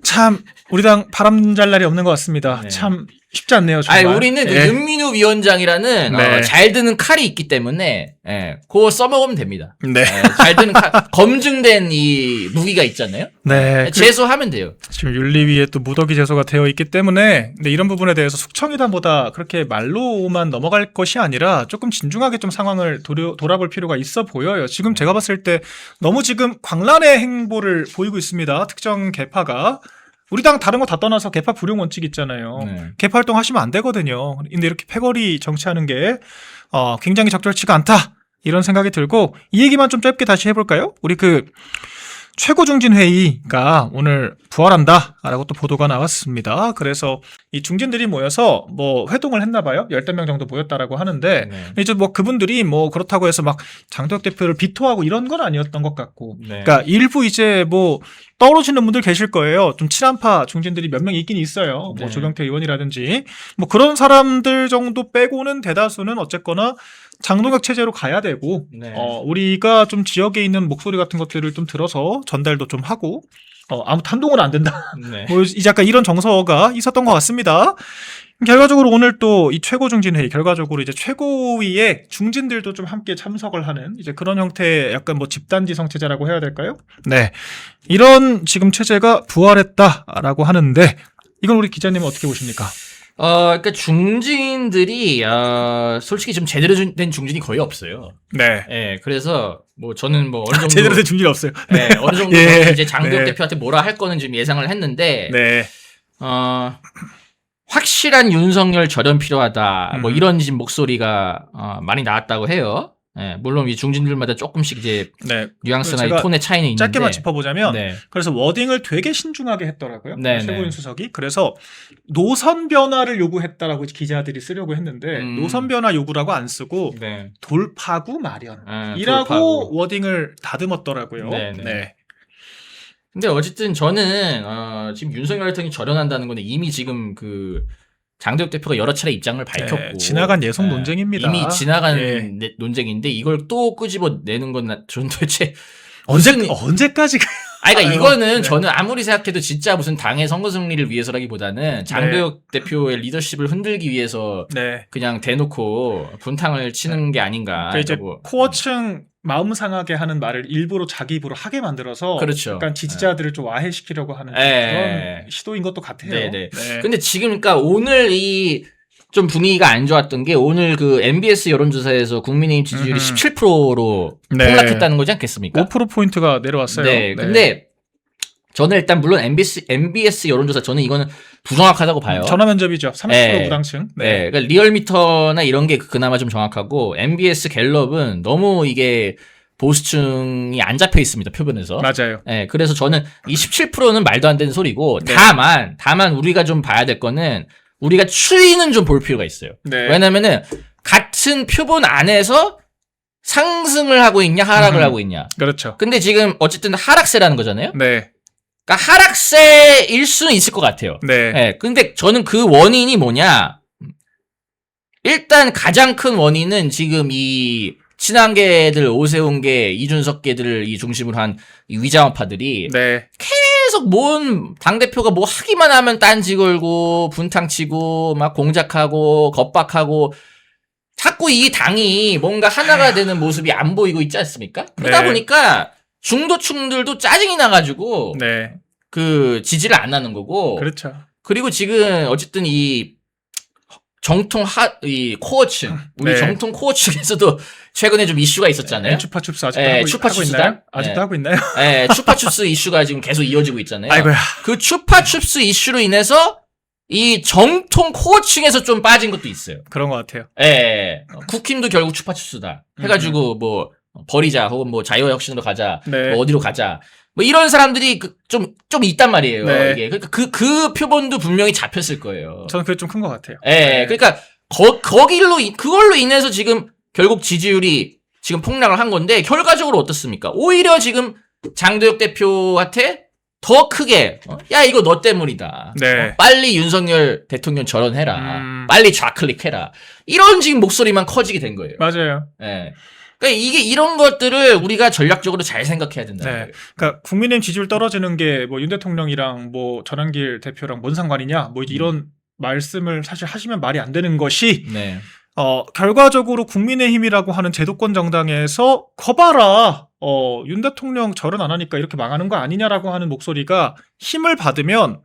참 우리 당 바람 잘 날이 없는 것 같습니다. 네. 참 쉽지 않네요. 정말. 아니, 우리는 그 예. 윤민우 위원장이라는 네. 잘 드는 칼이 있기 때문에 그거 써먹으면 됩니다. 네. 잘 드는 칼, 검증된 이 무기가 있잖아요. 네. 제소하면 돼요. 지금 윤리위에 또 무더기 제소가 되어 있기 때문에 근데 이런 부분에 대해서 숙청이다보다 그렇게 말로만 넘어갈 것이 아니라 조금 진중하게 좀 상황을 돌아볼 필요가 있어 보여요. 지금 제가 봤을 때 너무 지금 광란의 행보를 보이고 있습니다. 특정 계파가. 우리 당 다른 거 다 떠나서 계파 불용 원칙 있잖아요. 네. 계파 활동 하시면 안 되거든요. 근데 이렇게 패거리 정치하는 게 굉장히 적절치가 않다. 이런 생각이 들고 이 얘기만 좀 짧게 다시 해볼까요? 우리 최고중진회의가 오늘 부활한다라고 또 보도가 나왔습니다. 그래서 이 중진들이 모여서 뭐 회동을 했나 봐요. 10명 정도 모였다라고 하는데 네. 이제 뭐 그분들이 뭐 그렇다고 해서 막 장도혁 대표를 비토하고 이런 건 아니었던 것 같고 네. 그러니까 일부 이제 뭐 떠오르시는 분들 계실 거예요. 좀 친한파 중진들이 몇 명 있긴 있어요. 뭐 네. 조경태 의원이라든지 뭐 그런 사람들 정도 빼고는 대다수는 어쨌거나 장동혁 체제로 가야 되고 네. 우리가 좀 지역에 있는 목소리 같은 것들을 좀 들어서 전달도 좀 하고 아무튼 한동훈은 안 된다. 네. 뭐 이제 약간 이런 정서가 있었던 것 같습니다. 결과적으로 오늘 또 이 최고중진회의 결과적으로 이제 최고위의 중진들도 좀 함께 참석을 하는 이제 그런 형태의 약간 뭐 집단지성 체제라고 해야 될까요? 네. 이런 지금 체제가 부활했다라고 하는데 이건 우리 기자님은 어떻게 보십니까? 그러니까 중진들이 솔직히 좀 제대로 된 중진이 거의 없어요. 네. 예, 그래서 뭐 저는 뭐 어느 정도 제대로 된 중진이 없어요. 예, 어느 정도 예. 저는 이제 장도혁 네. 대표한테 뭐라 할 거는 지금 예상을 했는데 네. 확실한 윤석열 절연 필요하다. 뭐 음. 이런 지금 목소리가 많이 나왔다고 해요. 예, 물론 이 중진들마다 조금씩 이제 네. 뉘앙스나 이 제가 톤의 차이는 있는데 짧게만 짚어보자면 네. 그래서 워딩을 되게 신중하게 했더라고요. 네, 최고인 네. 수석이. 그래서 노선 변화를 요구했다라고 기자들이 쓰려고 했는데 노선 변화 요구라고 안 쓰고 네. 돌파구 마련 예, 이라고 돌파구. 워딩을 다듬었더라고요. 네, 네. 네. 근데 어쨌든 저는 지금 윤석열 대통령이 절연한다는 건데 이미 지금 그 장도혁 대표가 여러 차례 입장을 밝혔고 네, 지나간 예속 예, 논쟁입니다. 이미 지나간 예. 논쟁인데 이걸 또 끄집어 내는 건 저는 도대체 언제까지 그러니까 아유, 이거는 네. 저는 아무리 생각해도 진짜 무슨 당의 선거 승리를 위해서라기보다는 장도혁 대표의 리더십을 흔들기 위해서 네. 그냥 대놓고 분탕을 치는 게 아닌가. 그러니까 이제 뭐. 코어층 마음 상하게 하는 말을 일부러 자기 입으로 하게 만들어서 그렇죠. 약간 지지자들을 좀 와해시키려고 하는 예. 그런 시도인 것도 같아요. 네네. 네. 근데 지금 그러니까 오늘 이 좀 분위기가 안 좋았던 게 오늘 그 MBS 여론조사에서 국민의힘 지지율이 17%로 네. 폭락했다는 거지 않겠습니까? 5%포인트가 내려왔어요. 네. 근데 저는 일단 물론 MBS 여론조사 저는 이거는 부정확하다고 봐요. 전화 면접이죠. 30% 네. 무당층. 네. 그러니까 리얼미터나 이런 게 그나마 좀 정확하고 MBS 갤럽은 너무 이게 보수층이 안 잡혀 있습니다. 표본에서. 맞아요. 네, 그래서 저는 이 17%는 말도 안 되는 소리고 네. 다만 우리가 좀 봐야 될 거는 우리가 추이는 좀 볼 필요가 있어요. 네. 왜냐면은 같은 표본 안에서 상승을 하고 있냐 하락을 하고 있냐. 그렇죠. 근데 지금 어쨌든 하락세라는 거잖아요. 네. 그러니까 하락세일 수는 있을 것 같아요. 네. 네, 근데 저는 그 원인이 뭐냐? 일단 가장 큰 원인은 지금 이 친한계들 오세훈계 이준석계들을 이 중심으로 한 이 위자원파들이 네. 계속 뭔 당대표가 뭐 하기만 하면 딴지 걸고 분탕치고 막 공작하고 겁박하고 자꾸 이 당이 뭔가 하나가 되는 모습이 안 보이고 있지 않습니까? 그러다 네. 보니까 중도층들도 짜증이 나가지고 네. 그 지지를 안 하는 거고 그렇죠. 그리고 지금 어쨌든 이 정통 이 코어층 우리 네. 정통 코어층에서도 최근에 좀 이슈가 있었잖아요. 추파춥스 아직도 네, 하고 추파춥스다? 있나요? 아직도 네. 하고 있나요? 예, 추파춥스 이슈가 지금 계속 이어지고 있잖아요. 아이고야. 그 추파춥스 이슈로 인해서 이 정통 코어층에서 좀 빠진 것도 있어요. 그런 것 같아요. 예, 국힘도 결국 추파춥스다 해가지고 뭐 버리자 혹은 뭐 자유혁신으로 가자, 네. 뭐 어디로 가자. 뭐 이런 사람들이 좀 있단 말이에요. 네. 이게 그러니까 그 표본도 분명히 잡혔을 거예요. 저는 그게 좀 큰 것 같아요. 예, 네. 그러니까 그걸로 인해서 지금 결국 지지율이 지금 폭락을 한 건데 결과적으로 어떻습니까? 오히려 지금 장도혁 대표한테 더 크게 야 이거 너 때문이다. 네. 빨리 윤석열 대통령 절연해라. 빨리 좌클릭해라. 이런 지금 목소리만 커지게 된 거예요. 맞아요. 예. 그러니까 이게 이런 것들을 우리가 전략적으로 잘 생각해야 된다. 네. 그러니까 국민의힘 지지율 떨어지는 게 뭐 윤 대통령이랑 뭐 전한길 대표랑 뭔 상관이냐 뭐 이제 이런 말씀을 사실 하시면 말이 안 되는 것이 네. 결과적으로 국민의힘이라고 하는 제도권 정당에서 거봐라 윤 대통령 절연 안 하니까 이렇게 망하는 거 아니냐라고 하는 목소리가 힘을 받으면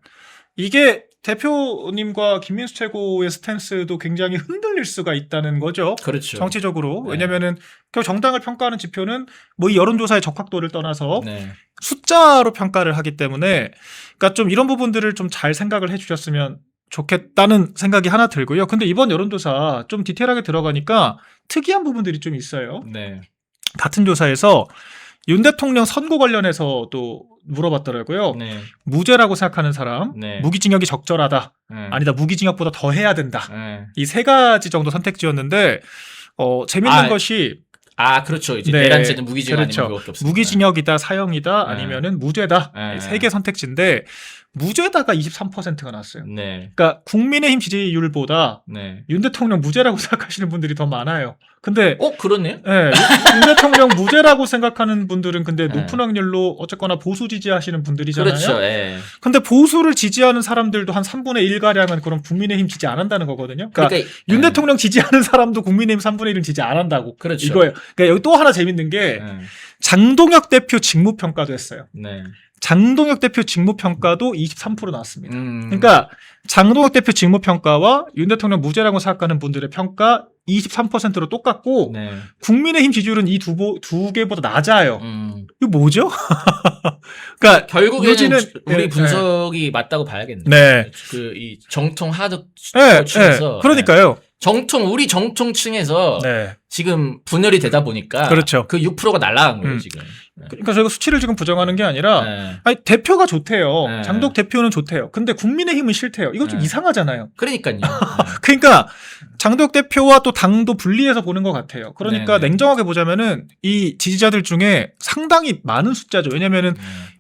이게 대표님과 김민수 최고의 스탠스도 굉장히 흔들릴 수가 있다는 거죠. 그렇죠. 정치적으로. 네. 왜냐면은 결국 정당을 평가하는 지표는 뭐 이 여론조사의 적확도를 떠나서 네. 숫자로 평가를 하기 때문에 그러니까 좀 이런 부분들을 좀 잘 생각을 해주셨으면 좋겠다는 생각이 하나 들고요. 근데 이번 여론조사 좀 디테일하게 들어가니까 특이한 부분들이 좀 있어요. 네. 같은 조사에서 윤 대통령 선거 관련해서 또 물어봤더라고요. 네. 무죄라고 생각하는 사람, 네. 무기징역이 적절하다, 네. 아니다 무기징역보다 더 해야 된다. 네. 이 세 가지 정도 선택지였는데 재밌는 것이 그렇죠. 이제 네, 내란죄는 무기징역 그렇죠. 아니면 그거밖에 없습니다. 무기징역이다, 사형이다, 네. 아니면은 무죄다. 네. 세 개 선택지인데 무죄다가 23%가 나왔어요. 네. 그러니까 국민의힘 지지율보다 네. 윤 대통령 무죄라고 생각하시는 분들이 더 많아요. 근데 그렇네요. 예, 윤 대통령 무죄라고 생각하는 분들은 근데 네. 높은 확률로 어쨌거나 보수 지지하시는 분들이잖아요. 그렇죠. 예. 근데 보수를 지지하는 사람들도 한 3분의 1가량은 그럼 국민의힘 지지 안 한다는 거거든요. 그러니까 윤 예. 대통령 지지하는 사람도 국민의힘 3분의 1은 지지 안 한다고. 그렇죠. 이거예요. 그러니까 여기 또 하나 재밌는 게 예. 장동혁 대표 직무평가도 했어요. 네. 장동혁 대표 직무평가도 23% 나왔습니다. 그러니까 그러니까 장동혁 대표 직무평가와 윤 대통령 무죄라고 생각하는 분들의 평가 23%로 똑같고 네. 국민의힘 지지율은 이 두 개보다 낮아요. 이거 뭐죠? 그러니까 결국에는 요지는- 우리 네, 분석이 맞다고 봐야겠네요. 네. 이 정통 하드 네, 층에서 그러니까요. 우리 정통층에서 네. 지금 분열이 되다 보니까 그렇죠. 그 6%가 날아간 거예요, 지금. 네. 그러니까 저희가 수치를 지금 부정하는 게 아니라 네. 아니 대표가 좋대요. 네. 장독 대표는 좋대요. 근데 국민의힘은 싫대요. 이거 좀 네. 이상하잖아요. 그러니까요. 그러니까 장독 대표와 또 당도 분리해서 보는 것 같아요. 그러니까 네네. 냉정하게 보자면은 이 지지자들 중에 상당히 많은 숫자죠. 왜냐면은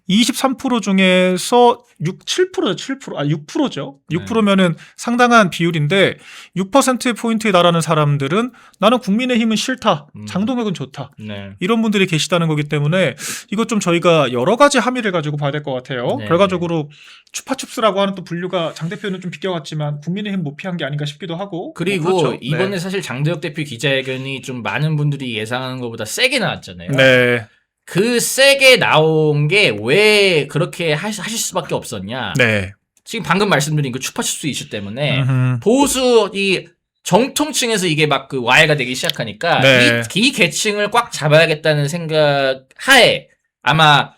23% 중에서 6%죠. 6%면은 상당한 비율인데 6% 포인트에 달하는 사람들은 나는 국민의힘은 싫다. 장동혁은 좋다. 네. 이런 분들이 계시다는 거기 때문에 이것 좀 저희가 여러 가지 함의를 가지고 봐야 될 것 같아요. 네. 결과적으로 추파춥스라고 하는 또 분류가 장 대표는 좀 비껴갔지만 국민의힘 못 피한 게 아닌가 싶기도 하고. 그리고 뭐 그렇죠. 이번에 네. 사실 장대혁 대표 기자회견이 좀 많은 분들이 예상하는 것보다 세게 나왔잖아요. 네. 그 세게 나온 게 왜 그렇게 하실 수밖에 없었냐. 네. 지금 방금 말씀드린 그 추파추스 이슈 때문에 음흠. 보수 이 정통층에서 이게 막 그 와해가 되기 시작하니까 네. 이 계층을 꽉 잡아야겠다는 생각 하에 아마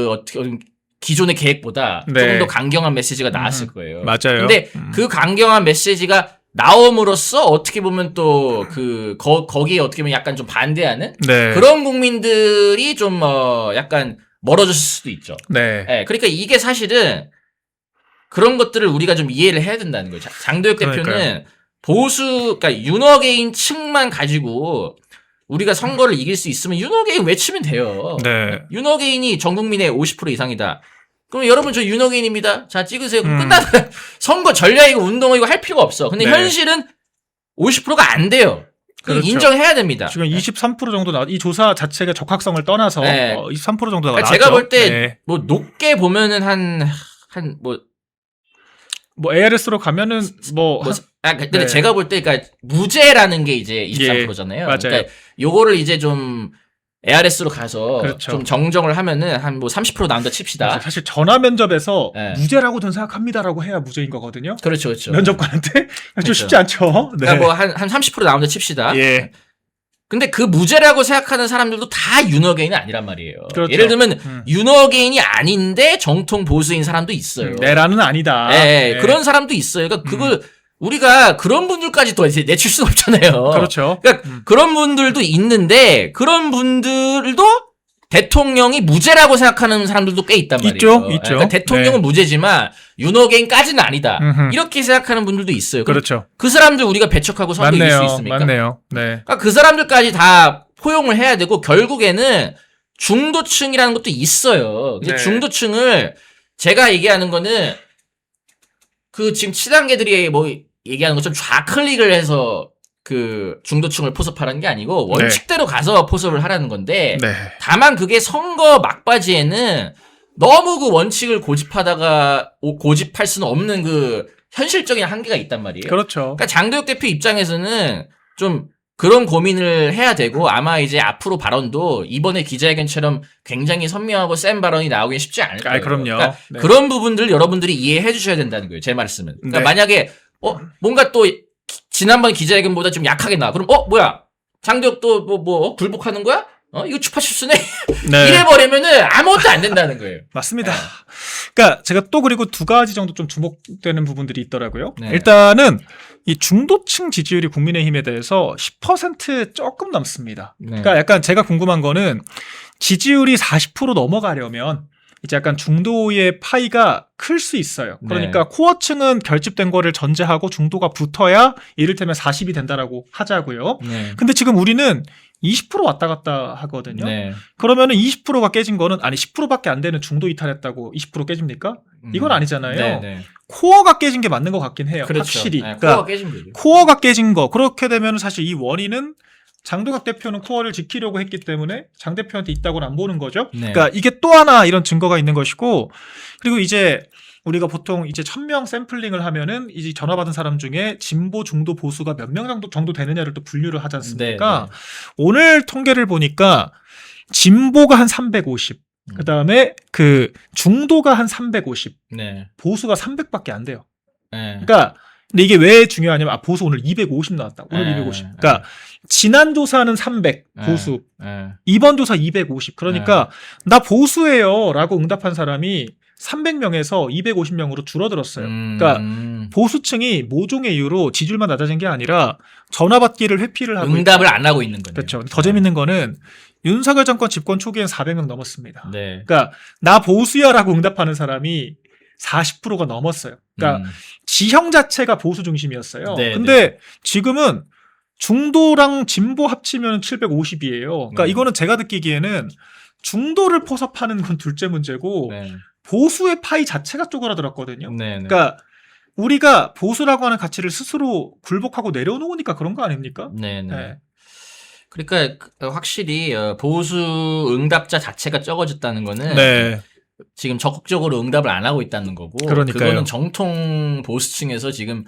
어떻게 기존의 계획보다 네. 조금 더 강경한 메시지가 나왔을 거예요. 맞아요. 근데 그 강경한 메시지가 나옴으로써 어떻게 보면 또 거기에 어떻게 보면 약간 좀 반대하는 네. 그런 국민들이 좀 약간 멀어졌을 수도 있죠. 네. 예, 그러니까 이게 사실은 그런 것들을 우리가 좀 이해를 해야 된다는 거죠. 장도혁 대표는 그러니까요. 그러니까 윤호개인 층만 가지고 우리가 선거를 이길 수 있으면 윤호개인 외치면 돼요. 네. 윤호개인이 전 국민의 50% 이상이다. 그럼 여러분 저 윤호개인입니다. 자 찍으세요. 그럼 끝나는 선거 전략이고 운동이고 할 필요가 없어. 근데 네. 현실은 50%가 안 돼요. 그렇죠. 인정해야 됩니다. 지금 23% 정도 이 조사 자체가 적합성을 떠나서 네. 23% 정도가 그러니까 나왔죠. 제가 볼 때 네. 뭐 높게 보면은 뭐 ARS로 가면은 근데 네. 제가 볼 때, 그러니까, 무죄라는 게 이제 23%잖아요. 맞아요. 그러니까, 요거를 이제 좀, ARS로 가서, 그렇죠. 좀 정정을 하면은, 한 뭐 30% 나온다 칩시다. 사실 전화 면접에서 네. 무죄라고 저는 생각합니다라고 해야 무죄인 거거든요. 그렇죠, 그렇죠. 면접관한테 좀 그렇죠. 쉽지 않죠. 네. 그러니까 뭐, 한 30% 나온다 칩시다. 예. 근데 그 무죄라고 생각하는 사람들도 다 윤어게인은 아니란 말이에요. 그렇죠. 예를 들면, 윤어게인이 아닌데, 정통 보수인 사람도 있어요. 내라는 아니다. 예, 네. 그런 사람도 있어요. 그러니까 그걸, 우리가 그런 분들까지 또 이제 내칠 수는 없잖아요. 그렇죠. 그러니까 그런 분들도 있는데 그런 분들도 대통령이 무죄라고 생각하는 사람들도 꽤 있단 말이에요. 있죠. 그러니까 대통령은 네. 무죄지만 윤호개인까지는 아니다. 음흠. 이렇게 생각하는 분들도 있어요. 그렇죠. 그 사람들 우리가 배척하고 선거 이길 수 맞네요. 있습니까? 맞네요. 네. 그러니까 그 사람들까지 다 포용을 해야 되고 결국에는 중도층이라는 것도 있어요. 근데 네. 중도층을 제가 얘기하는 거는 그 지금 친한계들이 뭐 얘기하는 것처럼 좌클릭을 해서 그 중도층을 포섭하라는 게 아니고 원칙대로 가서 포섭을 하라는 건데 네. 다만 그게 선거 막바지에는 너무 그 원칙을 고집할 수는 없는 그 현실적인 한계가 있단 말이에요. 그렇죠. 그러니까 장도혁 대표 입장에서는 좀 그런 고민을 해야 되고 아마 이제 앞으로 발언도 이번에 기자회견처럼 굉장히 선명하고 센 발언이 나오긴 쉽지 않을 거예요. 그럼요. 그러니까 네. 그런 부분들 여러분들이 이해해 주셔야 된다는 거예요. 제 말씀은. 그러니까 네. 만약에 뭔가 또 지난번 기자회견보다 좀 약하게 나와. 그럼 뭐야? 장도혁 또 굴복하는 거야? 이거 추파춥스네. 네. 이래버리면은 아무것도 안 된다는 거예요. 맞습니다. 네. 그러니까 제가 또 그리고 두 가지 정도 좀 주목되는 부분들이 있더라고요. 네. 일단은 이 중도층 지지율이 국민의힘에 대해서 10% 조금 넘습니다. 네. 그러니까 약간 제가 궁금한 거는 지지율이 40% 넘어가려면 이제 약간 중도의 파이가 클 수 있어요. 그러니까 네. 코어층은 결집된 거를 전제하고 중도가 붙어야 이를테면 40이 된다라고 하자고요. 네. 근데 지금 우리는 20% 왔다 갔다 하거든요. 네. 그러면은 20%가 깨진 거는 아니 10%밖에 안 되는 중도 이탈했다고 20% 깨집니까? 이건 아니잖아요. 네, 네. 코어가 깨진 게 맞는 것 같긴 해요. 그렇죠. 확실히. 네, 그러니까 코어가 깨진 거죠. 코어가 깨진 거. 그렇게 되면 사실 이 원인은 장동혁 대표는 코어를 지키려고 했기 때문에 장 대표한테 있다고는 안 보는 거죠. 네. 그러니까 이게 또 하나 이런 증거가 있는 것이고, 그리고 이제 우리가 보통 이제 1000명 샘플링을 하면은 이제 전화 받은 사람 중에 진보, 중도, 보수가 몇 명 정도 되느냐를 또 분류를 하지 않습니까? 네, 오늘 통계를 보니까 진보가 한 350, 그 다음에 그 중도가 한 350, 네. 보수가 300밖에 안 돼요. 네. 그러니까 근데 이게 왜 중요하냐면 보수 오늘 250 나왔다. 오늘 네, 250. 그러니까 지난 조사는 300 보수, 네. 이번 조사 250. 그러니까 나 보수예요라고 응답한 사람이 300명에서 250명으로 줄어들었어요. 그러니까 보수층이 모종의 이유로 지지율만 낮아진 게 아니라 전화 받기를 회피를 하고 응답을 안 하고 있는 거네요. 그렇죠. 더 재밌는 거는 윤석열 정권 집권 초기엔 400명 넘었습니다. 네. 그러니까 나 보수야라고 응답하는 사람이 40%가 넘었어요. 그러니까 지형 자체가 보수 중심이었어요. 네, 근데 지금은 중도랑 진보 합치면 750이에요. 그러니까 네. 이거는 제가 느끼기에는 중도를 포섭하는 건 둘째 문제고 네. 보수의 파이 자체가 쪼그라들었거든요. 네. 네. 그러니까 우리가 보수라고 하는 가치를 스스로 굴복하고 내려놓으니까 그런 거 아닙니까? 네. 네. 네. 그러니까 확실히 보수 응답자 자체가 적어졌다는 거는 네. 지금 적극적으로 응답을 안 하고 있다는 거고, 그러니까요. 그거는 정통 보수층에서 지금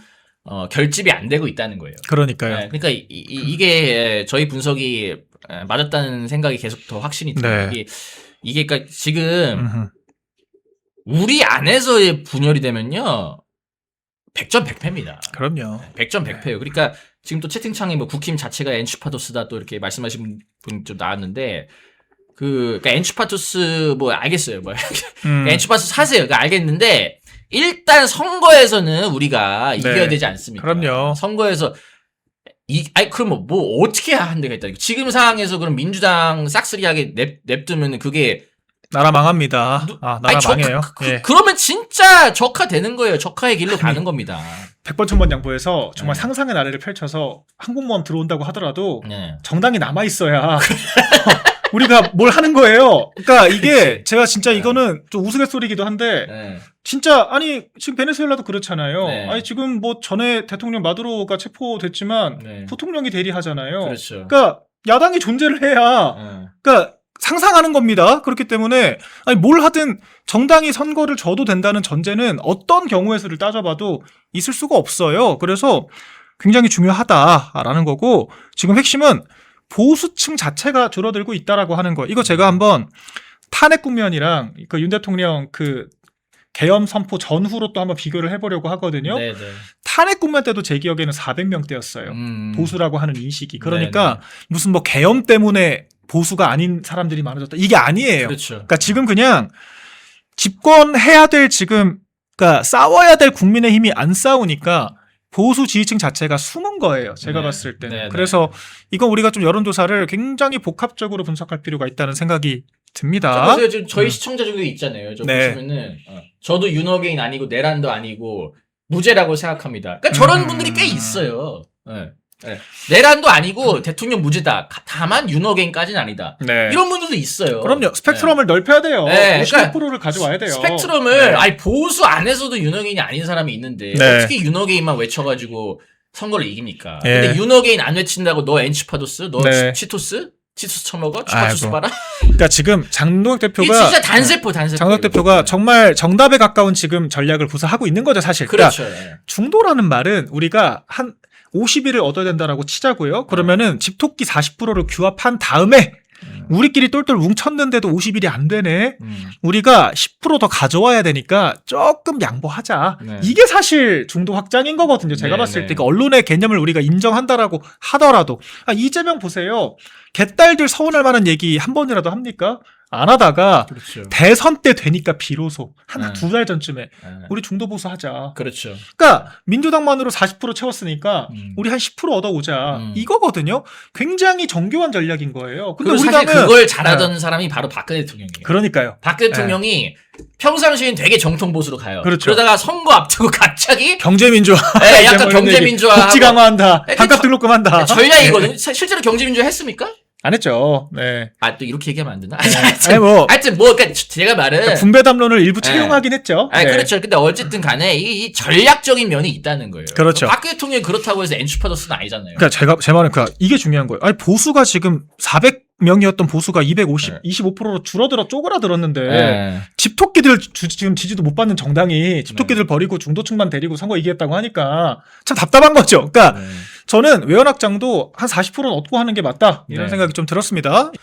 결집이 안 되고 있다는 거예요. 그러니까요. 네, 그러니까 이게 저희 분석이 맞았다는 생각이 계속 더 확신이 들어요. 네. 이게 그러니까 지금 음흠. 우리 안에서의 분열이 되면요 100점 100패입니다. 그럼요. 100점 100패예요. 그러니까 지금 또 채팅창에 뭐 국힘 자체가 엔추파토스다 또 이렇게 말씀하신 분 좀 나왔는데 그러니까 엔추파토스 뭐 알겠어요. 뭐 엔추파토스 사세요. 그러니까 알겠는데 일단 선거에서는 우리가 이겨야 되지 않습니까? 그럼요. 선거에서 아니 그럼 뭐 어떻게 한다고 했다. 지금 상황에서 그럼 민주당 싹쓸이하게 냅두면 그게 나라 망합니다. 나라 망해요. 예. 그러면 진짜 적화되는 거예요. 적화의 길로 가는 겁니다. 100번 천번 양보해서 정말 네. 상상의 나래를 펼쳐서 항공모함 들어온다고 하더라도 네. 정당이 남아 있어야 우리가 뭘 하는 거예요. 그러니까 이게 제가 진짜 이거는 좀 우스갯소리기도 한데 네. 진짜 아니 지금 베네수엘라도 그렇잖아요. 네. 아니 지금 뭐 전에 대통령 마두로가 체포됐지만 네. 부통령이 대리하잖아요. 그렇죠. 그러니까 야당이 존재를 해야 네. 그러니까 상상하는 겁니다. 그렇기 때문에 아니 뭘 하든 정당이 선거를 져도 된다는 전제는 어떤 경우의 수를 따져봐도 있을 수가 없어요. 그래서 굉장히 중요하다라는 거고 지금 핵심은 보수층 자체가 줄어들고 있다라고 하는 거예요. 이거 제가 한번 탄핵 국면이랑 그 윤 대통령 그 계엄 선포 전후로 또 한번 비교를 해보려고 하거든요. 네, 네. 탄핵 국면 때도 제 기억에는 400명대였어요. 보수라고 하는 인식이. 그러니까 네, 네. 무슨 뭐 계엄 때문에 보수가 아닌 사람들이 많아졌다. 이게 아니에요. 그렇죠. 그러니까 지금 그냥 집권해야 될 지금 그러니까 싸워야 될 국민의힘이 안 싸우니까 보수 지지층 자체가 숨은 거예요. 제가 네. 봤을 때는. 네, 네. 그래서 이건 우리가 좀 여론조사를 굉장히 복합적으로 분석할 필요가 있다는 생각이 듭니다. 보세요. 지금 저희 시청자 중에 있잖아요. 저 네. 보시면은 저도 윤어게인 아니고 내란도 아니고 무죄라고 생각합니다. 그러니까 저런 분들이 꽤 있어요. 네. 네. 내란도 아니고 대통령 무죄다. 다만 윤어게인까지는 아니다. 네. 이런 분들도 있어요. 그럼요. 스펙트럼을 넓혀야 돼요. 네, 50%를 가져와야 돼요. 스펙트럼을 네. 아니 보수 안에서도 윤어게인이 아닌 사람이 있는데 네. 어떻게 윤어게인만 외쳐가지고 선거를 이깁니까? 네. 근데 윤어게인 안 외친다고 너 엔치파도스? 너 네. 치토스? 치토스 처먹어? 추파추스 아이고. 봐라? 그러니까 지금 장동혁 이게 대표가 진짜 단세포. 장동혁 대표가 정말 정답에 가까운 지금 전략을 구사하고 있는 거죠, 사실. 그렇죠. 그러니까 중도라는 말은 우리가 한 50일을 얻어야 된다라고 치자고요. 그러면은 집토끼 40%를 규합한 다음에 우리끼리 똘똘 뭉쳤는데도 50일이 안 되네. 우리가 10% 더 가져와야 되니까 조금 양보하자. 네. 이게 사실 중도 확장인 거거든요. 제가 네, 봤을 네. 때. 그러니까 언론의 개념을 우리가 인정한다라고 하더라도. 이재명 보세요. 개딸들 서운할 만한 얘기 한 번이라도 합니까? 안 하다가 그렇죠. 대선 때 되니까 비로소 한 네. 2달 전쯤에 네. 우리 중도 보수 하자. 그렇죠. 그러니까 민주당만으로 40% 채웠으니까 우리 한 10% 얻어오자. 이거거든요. 굉장히 정교한 전략인 거예요. 근데 그리고 우리 사실 당은 그걸 잘하던 사람이 바로 박근혜 대통령이에요. 그러니까요. 박 대통령이 평상시엔 되게 정통 보수로 가요. 그렇죠. 그러다가 선거 앞두고 갑자기 경제민주화. 네, 약간 경제민주화 복지 강화한다. 네, 반값 등록금 한다. 전략이거든요. 실제로 경제민주화 했습니까? 안 했죠. 네. 또 이렇게 얘기하면 안 되나? 아니 뭐 하여튼 그러니까 제가 말은 분배 담론을 일부 네. 채용하긴 했죠. 네. 그렇죠. 근데 어쨌든 간에 이 전략적인 면이 있다는 거예요. 그렇죠. 박 대통령이 그렇다고 해서 엔추파더스는 아니잖아요. 그러니까 제 말은 이게 중요한 거예요. 아니 보수가 지금 400명이었던 보수가 250, 25%로 줄어들어 쪼그라들었는데 네. 집토끼들 지금 지지도 못 받는 정당이 집토끼들 버리고 중도층만 데리고 선거 이기겠다고 하니까 참 답답한 거죠. 그러니까 저는 외연확장도 한 40%는 얻고 하는 게 맞다 이런 네. 생각이 좀 들었습니다.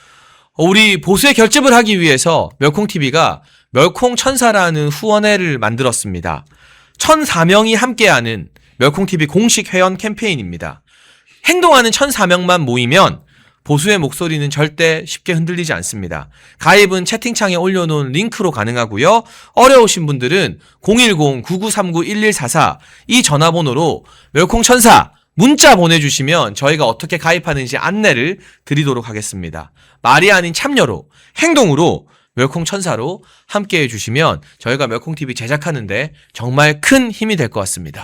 우리 보수의 결집을 하기 위해서 멸콩TV가 멸콩천사라는 후원회를 만들었습니다. 1,004명이 함께하는 멸콩TV 공식 회원 캠페인입니다. 행동하는 1,004명만 모이면 보수의 목소리는 절대 쉽게 흔들리지 않습니다. 가입은 채팅창에 올려놓은 링크로 가능하고요. 어려우신 분들은 010-9939-1144 이 전화번호로 멸콩천사 문자 보내주시면 저희가 어떻게 가입하는지 안내를 드리도록 하겠습니다. 말이 아닌 참여로, 행동으로 멸콩천사로 함께해 주시면 저희가 멸콩TV 제작하는데 정말 큰 힘이 될 것 같습니다.